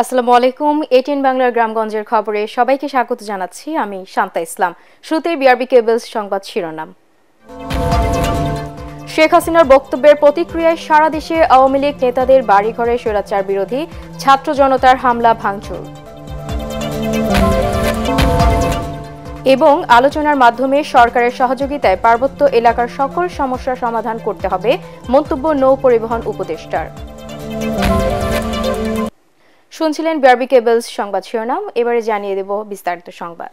আসসালামু আলাইকুম। এটিএন বাংলার গ্রামগঞ্জের খবরে সবাইকে স্বাগত জানাচ্ছি। আমি শান্তা ইসলাম। শুরুতেই বিআরবি কেবলস সংবাদ শিরোনাম। শেখ হাসিনার বক্তব্যের প্রতিক্রিয়ায় সারা দেশে আওয়ামী লীগ নেতাদের বাড়িঘরে স্বৈরাচার বিরোধী ছাত্র জনতার হামলা ভাঙচুর এবং আলোচনার মাধ্যমে সরকারের সহযোগিতায় পার্বত্য এলাকার সকল সমস্যার সমাধান করতে হবে, মন্তব্য নৌ পরিবহন উপদেষ্টার। শুনছিলেন বিআরবি কেবলস সংবাদ শিরোনাম। এবারে জানিয়ে দেব বিস্তারিত সংবাদ।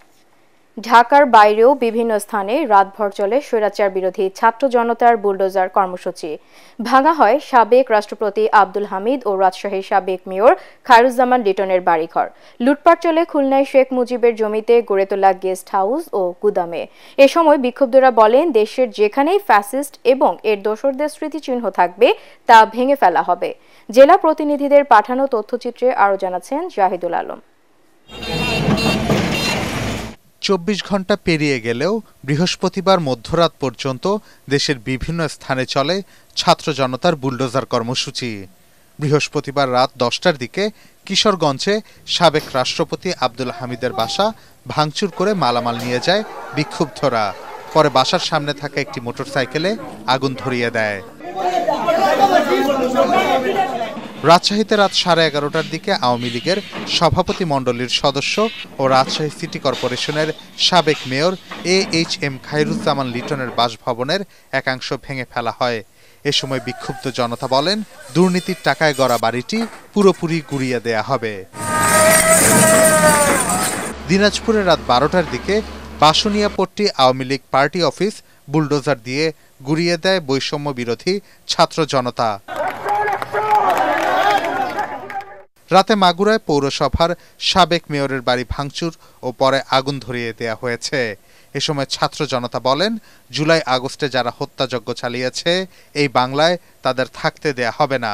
ঢাকার বাইরেও বিভিন্ন স্থানে রাতভর চলে স্বৈরাচার বিরোধী ছাত্র জনতার বুলডোজার কর্মসূচি। ভাঙা হয় সাবেক রাষ্ট্রপতি আব্দুল হামিদ ও রাজশাহীর সাবেক মেয়র খায়রুজ্জামান লিটনের বাড়িঘর। লুটপাট চলে খুলনায় শেখ মুজিবের জমিতে গড়ে তোলা গেস্ট হাউস ও গুদামে। এ সময় বিক্ষুব্ধরা বলেন, দেশের যেখানেই ফ্যাসিস্ট এবং এর দোসরদের স্মৃতিচিহ্ন থাকবে তা ভেঙে ফেলা হবে। জেলা প্রতিনিধিদের পাঠানো তথ্যচিত্রে আরও জানাচ্ছেন জাহিদুল আলম। ২৪ ঘন্টা পেরিয়ে গেলেও বৃহস্পতিবার মধ্যরাত পর্যন্ত দেশের বিভিন্ন স্থানে চলে ছাত্র জনতার বুলডোজার কর্মসূচি। বৃহস্পতিবার রাত 10টার দিকে কিশোরগঞ্জে সাবেক রাষ্ট্রপতি আব্দুল হামিদের বাসা ভাঙচুর করে মালামাল নিয়ে যায় বিক্ষুব্ধরা। পরে বাসার সামনে থাকা একটি মোটরসাইকেলে আগুন ধরিয়ে দেয়। রাজশাহীতে রাত 11:30টার দিকে আওয়ামী লীগের সভাপতি মণ্ডলীর সদস্য ও রাজশাহী সিটি কর্পোরেশনের সাবেক মেয়র AHM খায়রুজ্জামান লিটনের বাসভবনের একাংশ ভেঙে ফেলা হয়। এ সময় বিক্ষুব্ধ জনতা বলেন, দুর্নীতির টাকায় গড়া বাড়িটি পুরোপুরি গুড়িয়ে দেয়া হবে। দিনাজপুরে রাত 12টার দিকে Basuniapatti Awami League party office bulldozer দিয়ে গুড়িয়ে দেয় বৈষম্য বিরোধী ছাত্র জনতা। রাতে মাগুরায় পৌরসভার সাবেক মেয়রের বাড়ি ভাঙচুর ও পরে আগুন ধরিয়ে দেয়া হয়েছে। এ সময় ছাত্র জনতা বলেন, জুলাই আগস্টে যারা হত্যাযজ্ঞ চালিয়েছে এই বাংলায় তাদের থাকতে দেয়া হবে না।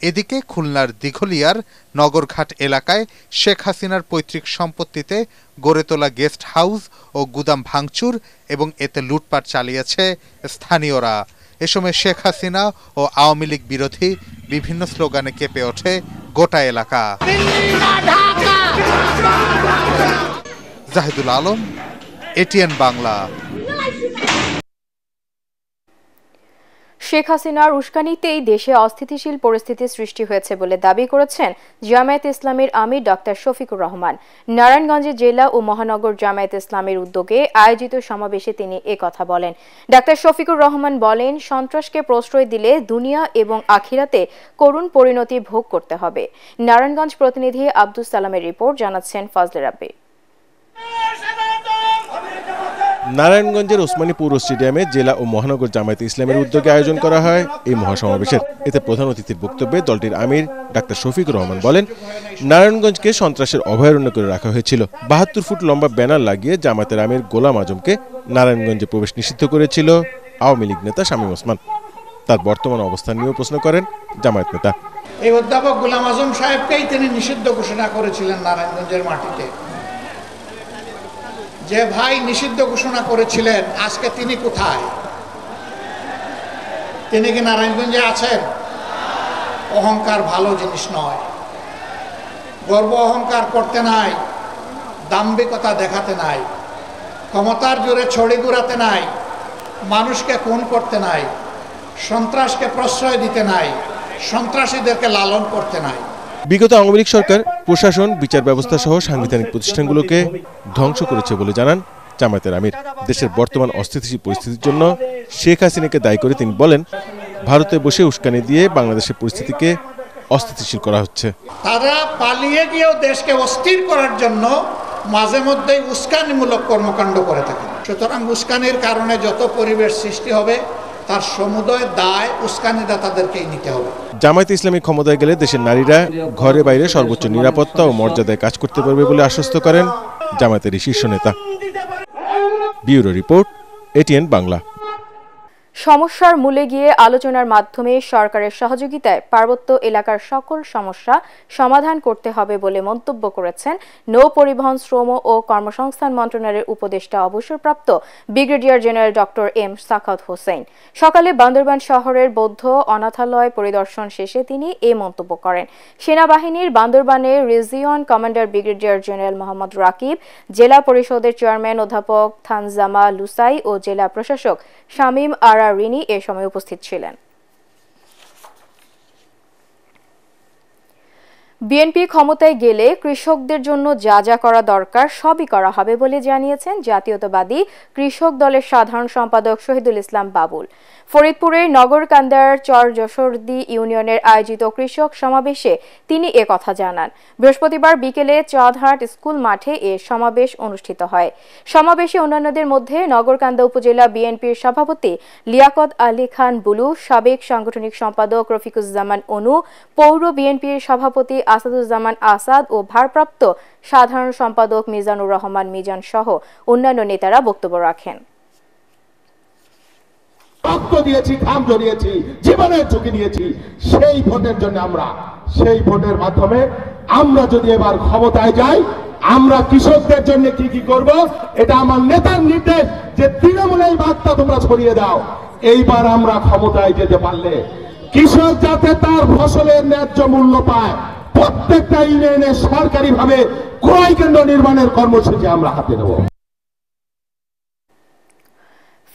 এদিকে খুলনার দিঘলিয়ার নগরঘাট এলাকায় শেখ হাসিনার পৈতৃক সম্পত্তিতে গড়ে তোলা গেস্ট হাউস ও গুদাম ভাঙচুর এবং এতে লুটপাট চালিয়েছে স্থানীয়রা। এ সময় শেখ হাসিনা ও আওয়ামী লীগ বিরোধী বিভিন্ন স্লোগানে কেঁপে ওঠে গোটা এলাকা। জাহিদুল আলম, এটিএন বাংলা। শেখ হাসিনার উস্কানিতেই দেশে অস্থিতিশীল পরিস্থিতি সৃষ্টি হয়েছে বলে দাবি করেছেন জামায়াত ইসলামীর আমির ডক্টর শফিকুর রহমান। নারায়ণগঞ্জে জেলা ও মহানগর জামায়াত ইসলামীর উদ্যোগে আয়োজিত সমাবেশে তিনি কথা বলেন। ডক্টর শফিকুর রহমান বলেন, সন্ত্রাসকে প্রশ্রয় দিলে দুনিয়া এবং আখিরাতে করুণ পরিণতি ভোগ করতে হবে। নারায়ণগঞ্জ প্রতিনিধি আব্দুস সালামের রিপোর্ট, জানাচ্ছেন ফজলে রাব্বি। নারায়ণগঞ্জের ওসমানী পৌর স্টেডিয়ামে জেলা ও মহানগর জামায়াতে ইসলামের উদ্যোগে আয়োজন করা হয় এই মহাসমাবেশের। এতে প্রধান অতিথির বক্তব্যে দলটির আমির ডাক্তার শফিকুর রহমান বলেন, নারায়ণগঞ্জকে সন্ত্রাসের অভয়ারণ্য করে রাখা হয়েছিল। 72 ফুট লম্বা ব্যানার লাগিয়ে জামায়াতের আমির গোলাম আজমকে নারায়ণগঞ্জে প্রবেশ নিষিদ্ধ করেছিল আওয়ামী লীগ নেতা শামীম ওসমান। তার বর্তমান অবস্থান নিয়েও প্রশ্ন করেন জামায়াত নেতা। এই অধ্যাপক গোলাম আজম সাহেবকেই তিনি নিষিদ্ধ ঘোষণা করেছিলেন নারায়ণগঞ্জের মাটিতে। যে ভাই নিষিদ্ধ ঘোষণা করেছিলেন, আজকে তিনি কোথায়? তিনি কি নারায়ণগঞ্জে আছেন? অহংকার ভালো জিনিস নয়। গর্ব অহংকার করতে নাই, দাম্ভিকতা দেখাতে নাই, ক্ষমতার জোরে ছড়ি ঘুরাতে নাই, মানুষকে খুন করতে নাই, সন্ত্রাসকে প্রশ্রয় দিতে নাই, সন্ত্রাসীদেরকে লালন করতে নাই। বিগত আওয়ামী লীগ সরকার প্রশাসন, বিচার ব্যবস্থা সহ সাংবিধানিক প্রতিষ্ঠানগুলোকে ধ্বংস করেছে বলে জানান জামায়াতের আমির। দেশের বর্তমান অস্থিতিশীল পরিস্থিতির জন্য শেখ হাসিনাকে দায়ী করে তিনি বলেন, ভারতে বসে উস্কানি দিয়ে বাংলাদেশের পরিস্থিতিকে অস্থিতিশীল করা হচ্ছে। তারা পালিয়ে গিয়েও দেশকে অস্থির করার জন্য মাঝে মধ্যেই উস্কানিমূলক কর্মকাণ্ড করে থাকে। সুতরাং উস্কানির কারণে যত পরিবেশ সৃষ্টি হবে তার সমুদয় দায় উস্কানিদাতাদেরকেই নিতে হবে। জামায়াতে ইসলামী ক্ষমতায় গেলে দেশের নারীরা ঘরে বাইরে সর্বোচ্চ নিরাপত্তা ও মর্যাদায় কাজ করতে পারবে বলে আশ্বস্ত করেন জামায়াতের শীর্ষ নেতা। Bureau report, ATN Bangla. সমস্যার মূলে গিয়ে আলোচনার মাধ্যমে সরকারের সহযোগিতায় পার্বত্য এলাকার সকল সমস্যা সমাধান করতে হবে বলে মন্তব্য করেছেন নৌ পরিবহন, শ্রম ও কর্মসংস্থান মন্ত্রণালয়ের উপদেষ্টা অবসরপ্রাপ্ত brigadier general doctor M Sakhawat Hossain. সকালে বান্দরবান শহরের বৌদ্ধ অনাথালয় পরিদর্শন শেষে তিনি এ মন্তব্য করেন। সেনাবাহিনীর বান্দরবানের region commander brigadier general Mohammad Rakib, জেলা পরিষদের চেয়ারম্যান অধ্যাপক থানজামা লুসাই ও জেলা প্রশাসক শামীম আরা রিনি এ সময় উপস্থিত ছিলেন। বিএনপি ক্ষমতায় গেলে কৃষকদের জন্য যা যা করা দরকার সবই করা হবে বলে জানিয়েছেন জাতীয়তাবাদী কৃষক দলের সাধারণ সম্পাদক শহীদুল ইসলাম বাবুল। ফরিদপুরের নগরকান্দার চর যশোরদী ইউনিয়নের আয়োজিত কৃষক সমাবেশে তিনি এ কথা জানান। বৃহস্পতিবার বিকেলে চাঁদহাট স্কুল মাঠে এ সমাবেশ অনুষ্ঠিত হয়। সমাবেশে অন্যান্যদের মধ্যে নগরকান্দা উপজেলা বিএনপির সভাপতি লিয়াকত আলী খান বুলু, সাবেক সাংগঠনিক সম্পাদক রফিকুজ্জামান অনু, পৌর বিএনপির সভাপতি আসাদুজ্জামান আসাদ ও ভারপ্রাপ্ত সাধারণ সম্পাদক মিজানুর রহমান মিজান সহ অন্যান্য নেতারা বক্তব্য রাখেন। রক্ত দিয়েছি, ঘাম ঝরিয়েছি, জীবনের ঝুঁকি নিয়েছি সেই ভোটের জন্য। সেই ভোটের মাধ্যমে আমরা যদি এবার ক্ষমতায় যাই, আমরা কৃষকদের জন্য কি কি করব, এটা আমার নেতার নির্দেশ যে তৃণমূল এই বার্তা তোমরা ছড়িয়ে দাও। এইবার আমরা ক্ষমতায় যেতে পারলে কৃষক যাতে তার ফসলের ন্যায্য মূল্য পায়, প্রত্যেকটা ইউনিয়নে সরকারিভাবে ক্রয় কেন্দ্র নির্মাণের কর্মসূচি আমরা হাতে নেব।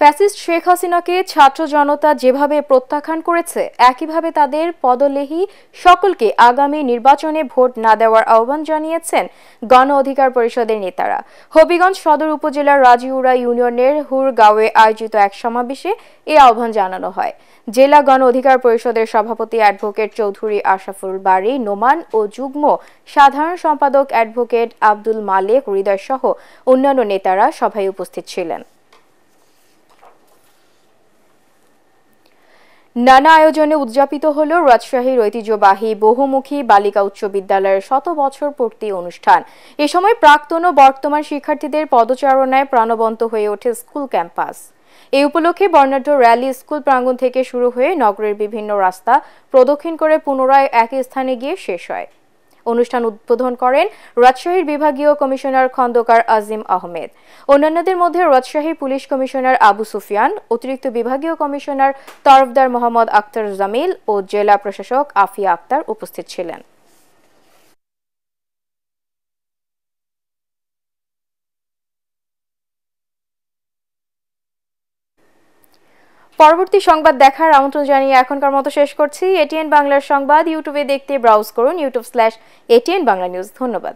ফ্যাসিস্ট শেখ হাসিনাকে ছাত্র জনতা যেভাবে প্রত্যাখ্যান করেছে, একইভাবে তাদের পদলেহী সকলকে আগামী নির্বাচনে ভোট না দেওয়ার আহ্বান জানিয়েছেন গণ অধিকার পরিষদের নেতারা। হবিগঞ্জ সদর উপজেলার রাজিউড়া ইউনিয়নের হুরগাঁওয়ে আয়োজিত এক সমাবেশে এই আহ্বান জানানো হয়। জেলা গণ অধিকার পরিষদের সভাপতি অ্যাডভোকেট চৌধুরী আশরাফুল বারী নোমান ও যুগ্ম সাধারণ সম্পাদক অ্যাডভোকেট আব্দুল মালেক হৃদয় সহ অন্যান্য নেতারা সভায় উপস্থিত ছিলেন। নানা আয়োজনে উদযাপিত হল রাজশাহীর ঐতিহ্যবাহী বহুমুখী বালিকা উচ্চ বিদ্যালয়ের 100 বছর পূর্তি অনুষ্ঠান। এ সময় প্রাক্তন ও বর্তমান শিক্ষার্থীদের পদচারণায় প্রাণবন্ত হয়ে ওঠে স্কুল ক্যাম্পাস। এই উপলক্ষে বর্ণাঢ্য র্যালি স্কুল প্রাঙ্গণ থেকে শুরু হয়ে নগরের বিভিন্ন রাস্তা প্রদক্ষিণ করে পুনরায় একই স্থানে গিয়ে শেষ হয়। অনুষ্ঠান উদ্বোধন করেন রাজশাহীর বিভাগীয় কমিশনার খন্দকার আজিম আহমেদ। অন্যান্যদের মধ্যে রাজশাহী পুলিশ কমিশনার আবু সুফিয়ান, অতিরিক্ত বিভাগীয় কমিশনার তরফদার মোহাম্মদ আক্তার জামিল ও জেলা প্রশাসক আফিয়া আক্তার উপস্থিত ছিলেন। পরবর্তী সংবাদ দেখার আমন্ত্রণ জানিয়ে এখনকার মতো শেষ করছি। এটিএন বাংলার সংবাদ ইউটিউবে দেখতে ব্রাউজ করুন youtube/ATN Bangla News। ধন্যবাদ।